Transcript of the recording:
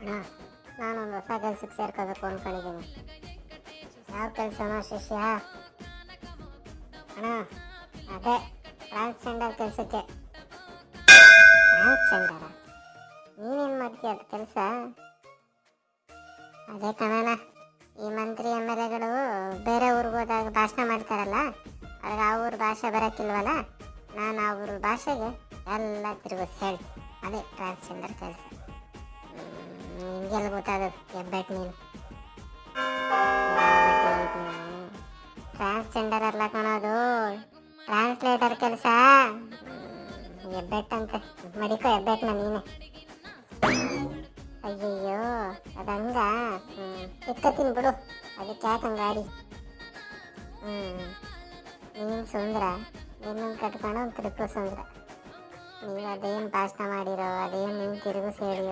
ಅಣ್ಣ, ನಾನೊಂದು ಹೊಸ ಕೆಲ್ಸಕ್ಕೆ ಸೇರ್ಕೋಬೇಕು ಅಂದ್ಕೊಂಡಿದ್ದೀನಿ. ಯಾವ ಕೆಲಸನೋ ಶಿಷ್ಯ? ಅಣ್ಣ, ಅದೇ ಟ್ರಾನ್ಸ್ಜೆಂಡರ್ ಕೆಲಸಕ್ಕೆ. ಟ್ರಾನ್ಸ್ಜೆಂಡರ? ನೀನೇನು ಮಾಡ್ತೀಯ ಅದು ಕೆಲಸ? ಅದೇ ಕಣಣ್ಣ, ಈ ಮಂತ್ರಿ ಎಮ್ ಎಲ್ ಎಗಳು ಬೇರೆ ಊರಿಗೆ ಹೋದಾಗ ಭಾಷಣ ಮಾಡ್ತಾರಲ್ಲ, ಅವಾಗ ಆ ಊರ ಭಾಷೆ ಬರೋಕ್ಕಿಲ್ವಲ್ಲ, ನಾನು ಆ ಊರ ಭಾಷೆಗೆ ಎಲ್ಲ ತಿರುಗಿಸಿ ಹೇಳ್ತೀನಿ. ಅದೇ ಟ್ರಾನ್ಸ್ಜೆಂಡರ್ ಕೆಲಸ. ನಿಮಗೆಲ್ಲ ಗೊತ್ತಾಗೋದು ಹೆಬ್ಬೆಟ್ಟು ನೀನು. ಟ್ರಾನ್ಸ್ಜೆಂಡರ್ ಅಲ್ಲ ಕಣೋದು, ಟ್ರಾನ್ಸ್ಲೇಟರ್ ಕೆಲಸ. ಹೆಬ್ಬೆಟ್ಟಂತೆ ಮಡಿಕೋ ಹೆಬ್ಬೆಟ್ಟನ ನೀನೆ. ಅಯ್ಯಯ್ಯೋ, ಅದಂಗ ಎತ್ಕೊತೀನಿ ಬಿಡು, ಅದಕ್ಕೆ ಯಾಕಂಗ ಗಾಡಿ. ನೀನು ಸುಂದ್ರ, ಇನ್ನೊಂದು ಕಟ್ಕೊಂಡು ಒಂದು ತಿರುಗು ಸುಂದ್ರ. ನೀವು ಅದೇನು ಭಾಷಣ ಮಾಡಿರೋ, ಅದೇನು ನೀವು ತಿರುಗಿಸಿ ಹೇಳಿರೋ